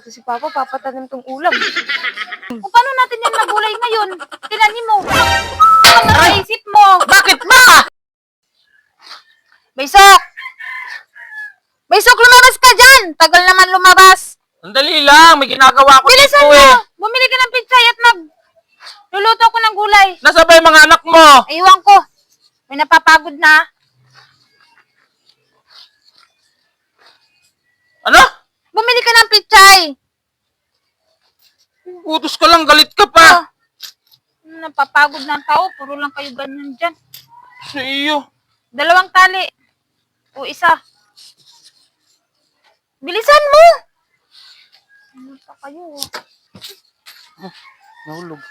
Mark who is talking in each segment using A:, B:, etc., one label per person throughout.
A: Ito si Papa, papatanim tong ulam. Kung paano natin yan magulay ngayon? Tinanim mo. Ano ang naisip mo?
B: Bakit ba?
A: Baysok! Baysok, lumabas ka dyan! Tagal naman lumabas.
B: Sandali lang, may ginagawa ko
A: Bilisan
B: dito
A: mo!
B: eh.
A: Bumili ka ng pitsay at luluto ko ng gulay.
B: Nasabay mga anak mo.
A: Aywan ko. May napapagod na.
B: Ano?
A: Bumili ka ng pitsay.
B: Utos ka lang, galit ka pa.
A: Napapagod na ang tao. Puro lang kayo ganyan dyan.
B: Sa iyo.
A: 2 tali. O isa. Bilisan mo! Ano pa kayo?
B: Nahulog.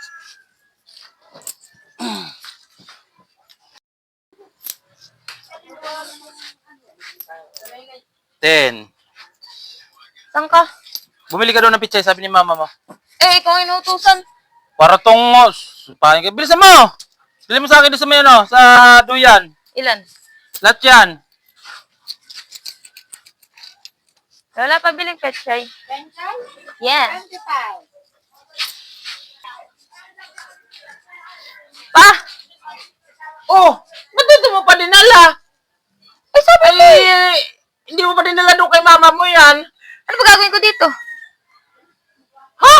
B: Ten.
A: Saan ka?
B: Bumili ka daw ng pitsay, sabi ni mama mo.
A: Eh, ikaw ang inutusan.
B: Para tong, paano ka? Bilisan mo! Bili mo sa akin doon sa may ano, sa duyan.
A: Ilan?
B: Lahat yan.
A: Wala pa biling petsay.
C: Penchay?
A: Yes.
C: 25.
A: Pa!
B: Oh! Ba't dito mo pa dinala?
A: Eh, sabi mo
B: Eh, hindi mo pa dinala doon kay mama mo yan.
A: Ano ba gagawin ko dito?
B: Ha?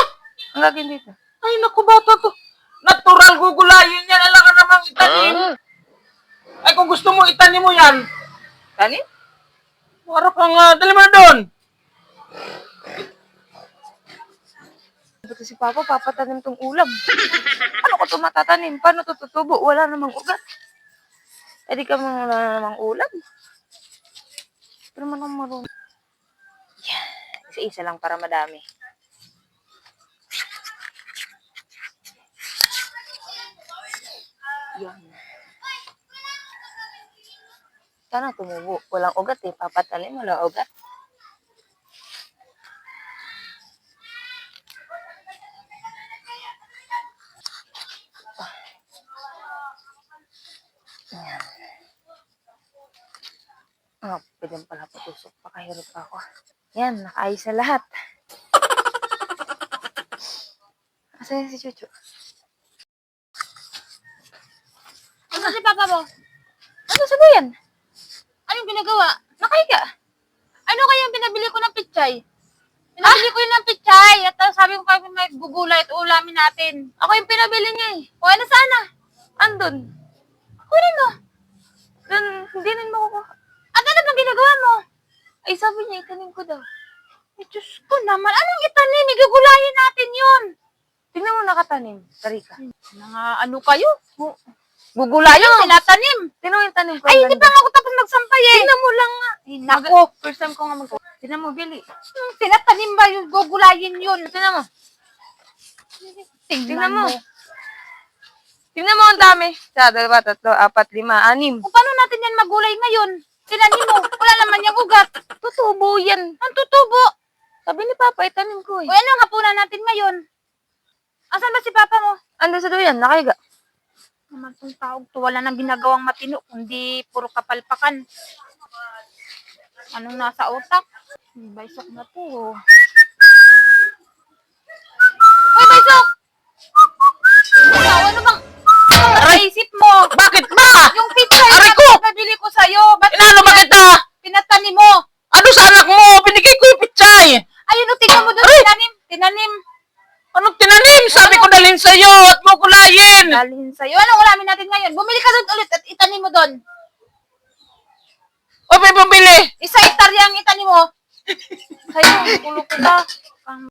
A: Ang gagawin dito?
B: Ay, naku, bata to. Natural gugulayin yan. Alam ka namang itanim. Ay, kung gusto mo, itanim mo yan.
A: Tanim?
B: Para kang, dali mo na doon.
A: Ito si Papa, papatanim tong ulam. Ano ko ito matatanim? Paano ito tutubo? Wala namang ugat. Eh, di ka wala namang ulam. Ito naman ang marunong. Yan. Isa-isa lang para madami. Yan. Sana tumubo. Walang ugat eh. Papatanim, walang ugat. Ah, pwede pala patusok. Pakahirap pa ako. Yan, nakaayos na lahat. Asan si Chuchu? Ano si Papa mo? Ano sa yan? Anong ginagawa? Nakahiga. Ano kaya yung pinabili ko ng pitsay? Pinabili ko yun ng pitsay. At sabi ko kayo may gugulay at ulamin natin. Ako yung pinabili niya eh. O ano sana? Andun. Kunin mo. Doon, hindi rin mo kukuha. At ano bang ginagawa mo? Ay, sabi niya, itanim ko daw. Eh, Diyos ko naman. Anong itanim? Igugulayin natin yun. Tingnan mo nakatanim. Tarika. Ano kayo? Gugulayin, tinatanim. Tingnan mo yung tanim ko. Ay, hindi pa nga ako tapos magsampay eh. Tingnan mo lang nga. Ay, nako. First time ko nga mag- Tingnan mo, Billy. Tinatanim ba yung gugulayin yun? Tingnan mo. Tingnan mo. Tingnan mo ang dami. 1, 2, 3, 4, 5, 6. Kung paano natin yan magulay ngayon? Tinanim mo. Wala naman yung ugat. Tutubo yan. Ang tutubo. Sabi ni Papa, itanim ko eh. O ano ang hapunan natin ngayon? Asan ba si Papa mo? Ando sa duyan, nakahiga. Naman itong taog to. Wala nang ginagawang matino, kundi puro kapalpakan. Anong nasa utak? Baysok na to. Hoy, Baysok! Ikaw, ano bang naisip mo?
B: Bakit ba?
A: Yung pizza
B: Aray ko!
A: yung nabili ko sa'yo. Ba't
B: Inano ba kita?
A: pinatanim mo?
B: Ano sa anak mo? Binigay ko yung pitsay.
A: Ayun, o, tingnan mo doon.
B: Aray!
A: Tinanim.
B: Anong tinanim? Sabi ko dalhin sa'yo at gugulayin.
A: Dalhin sa'yo. Anong ulamin natin ngayon? Bumili ka doon ulit at itanim mo doon.
B: O, may bumili.
A: 1 hektarya ang itanim mo. Sa'yo, kulok ko ba?